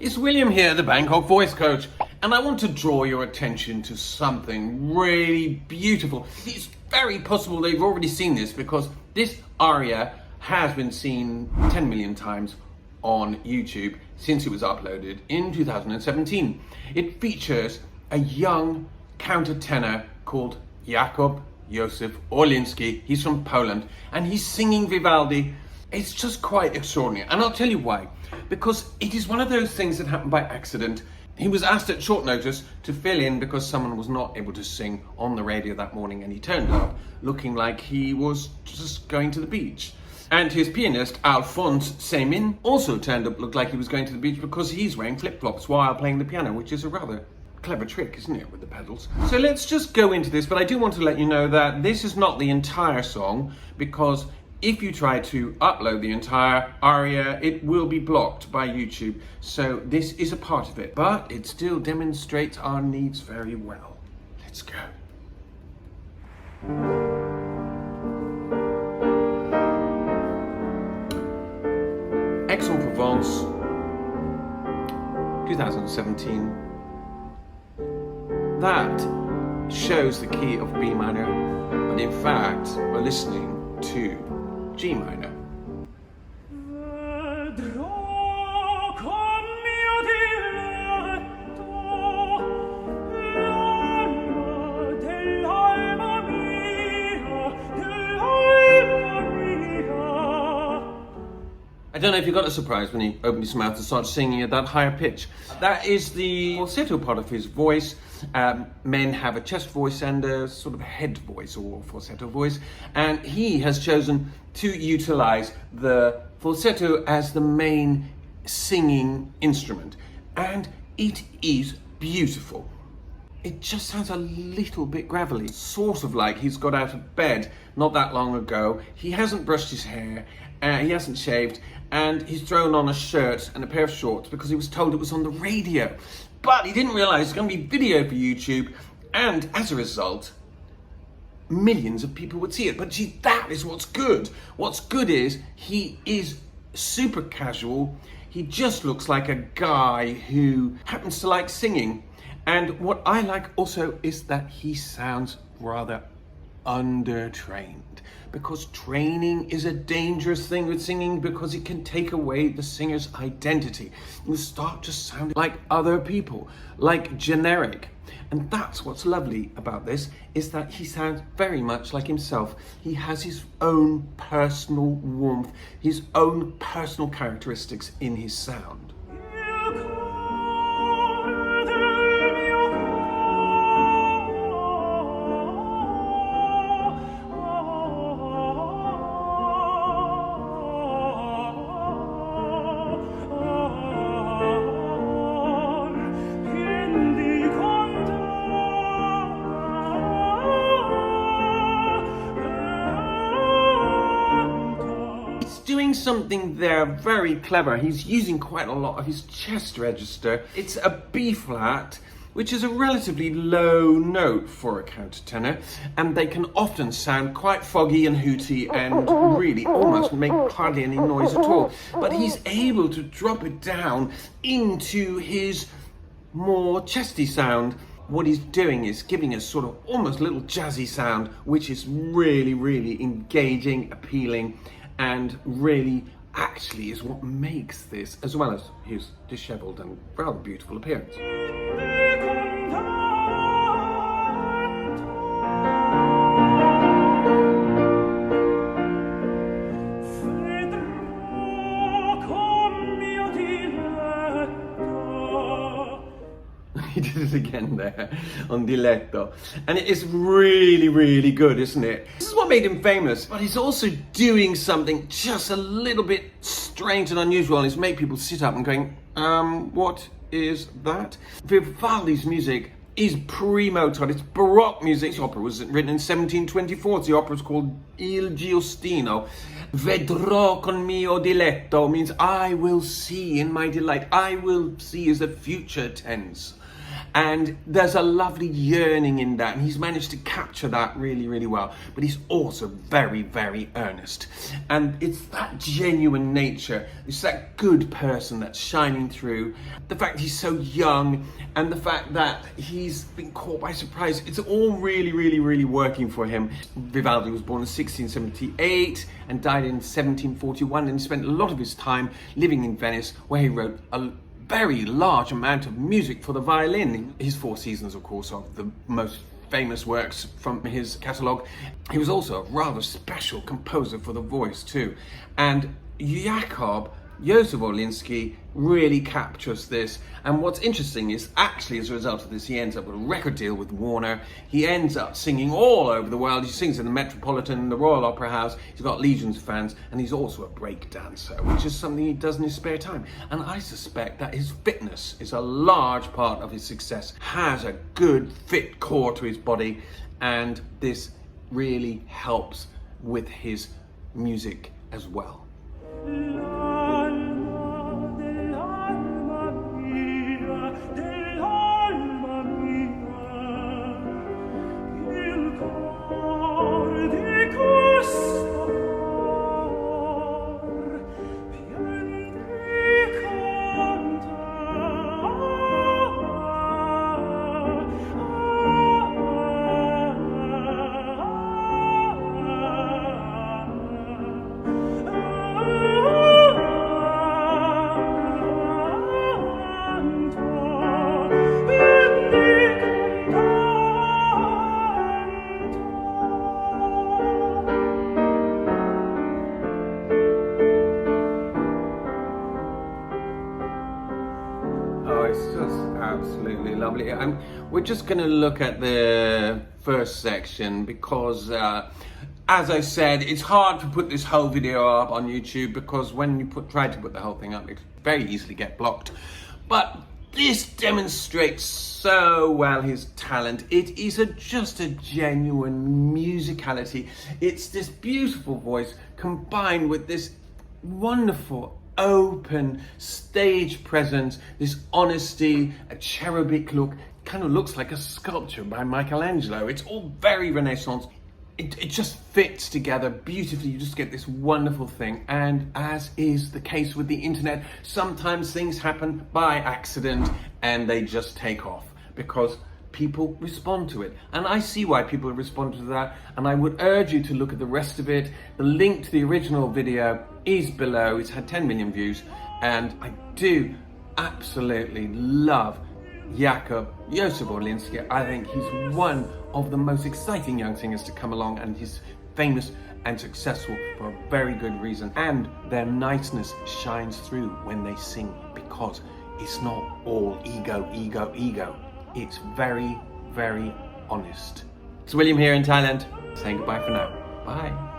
It's William here, the Bangkok Voice Coach, and I want to draw your attention to something really beautiful. It's very possible that you've already seen this because this aria has been seen 10 million times on YouTube since it was uploaded in 2017. It features a young countertenor called Jakub, Józef, Orlinski. He's from Poland and he's singing Vivaldi. It's just quite extraordinary, and I'll tell you why. Because it is one of those things that happened by accident. He was asked at short notice to fill in because someone was not able to sing on the radio that morning, and he turned up looking like he was just going to the beach. And his pianist, Alphonse Semin, also turned up looked like he was going to the beach because he's wearing flip-flops while playing the piano, which is a rather clever trick, isn't it, with the pedals? So let's just go into this, but I do want to let you know that this is not the entire song, because if you try to upload the entire aria, it will be blocked by YouTube. So this is a part of it, but it still demonstrates our needs very well. Let's go. Aix-en-Provence, 2017. That shows the key of B minor, but in fact, we're listening to G minor. Vedrò con mio diletto l'anima dell'alma mia, dell'alma mia. I don't know if you got a surprise when he opened his mouth and started singing at that higher pitch. That is the falsetto part of his voice. Men have a chest voice and a sort of head voice or falsetto voice, and he has chosen to utilize the falsetto as the main singing instrument, and it is beautiful. It just sounds a little bit gravelly, sort of like he's got out of bed not that long ago. He hasn't brushed his hair, he hasn't shaved, and he's thrown on a shirt and a pair of shorts because he was told it was on the radio. But he didn't realise it's going to be video for YouTube, and as a result, millions of people would see it. But gee, that is what's good. What's good is he is super casual. He just looks like a guy who happens to like singing. And what I like also is that he sounds rather undertrained, because training is a dangerous thing with singing because it can take away the singer's identity. You start just sounding like other people, like generic. And that's what's lovely about this, is that he sounds very much like himself. He has his own personal warmth, his own personal characteristics in his sound. Doing something there very clever. He's using quite a lot of his chest register. It's a B flat, which is a relatively low note for a countertenor, and they can often sound quite foggy and hooty and really almost make hardly any noise at all. But he's able to drop it down into his more chesty sound. What he's doing is giving us sort of almost a little jazzy sound, which is really, really engaging, appealing, and really actually is what makes this, as well as his dishevelled and rather beautiful appearance. He did it again there on Diletto, and it is really, really good, isn't it? This is what made him famous, but he's also doing something just a little bit strange and unusual, and it's made people sit up and going, what is that? Vivaldi's music is pre-Mozart. It's Baroque music. This opera was written in 1724. The opera is called Il Giustino. Vedrò con mio diletto means I will see in my delight. I will see is a future tense. And there's a lovely yearning in that, and he's managed to capture that really, really well. But he's also very, very earnest. And it's that genuine nature, it's that good person that's shining through. The fact he's so young, and the fact that he's been caught by surprise, it's all really, really, really working for him. Vivaldi was born in 1678 and died in 1741, and he spent a lot of his time living in Venice, where he wrote a very large amount of music for the violin. His Four Seasons, of course, are the most famous works from his catalogue. He was also a rather special composer for the voice too. And Jakub, Józef Orlinski, really captures this. And what's interesting is, actually, as a result of this, he ends up with a record deal with Warner. He ends up singing all over the world. He sings in the Metropolitan, the Royal Opera House. He's got legions of fans, and he's also a break dancer, which is something he does in his spare time. And I suspect that his fitness is a large part of his success. Has a good, fit core to his body, and this really helps with his music as well. Absolutely lovely. We're just going to look at the first section because, as I said, it's hard to put this whole video up on YouTube because when you try to put the whole thing up, it very easily get blocked. But this demonstrates so well his talent. It is just a genuine musicality. It's this beautiful voice combined with this wonderful open stage presence, this honesty, a cherubic look. Kind of looks like a sculpture by Michelangelo. It's all very Renaissance. It just fits together beautifully. You just get this wonderful thing. And as is the case with the internet, sometimes things happen by accident and they just take off because people respond to it. And I see why people respond to that, and I would urge you to look at the rest of it. The link to the original video is below. It's had 10 million views, and I do absolutely love Jakub, Józef Orlinski. I think he's one of the most exciting young singers to come along, and he's famous and successful for a very good reason. And their niceness shines through when they sing, because it's not all ego, ego, ego. It's very, very honest. It's William here in Thailand, saying goodbye for now. Bye.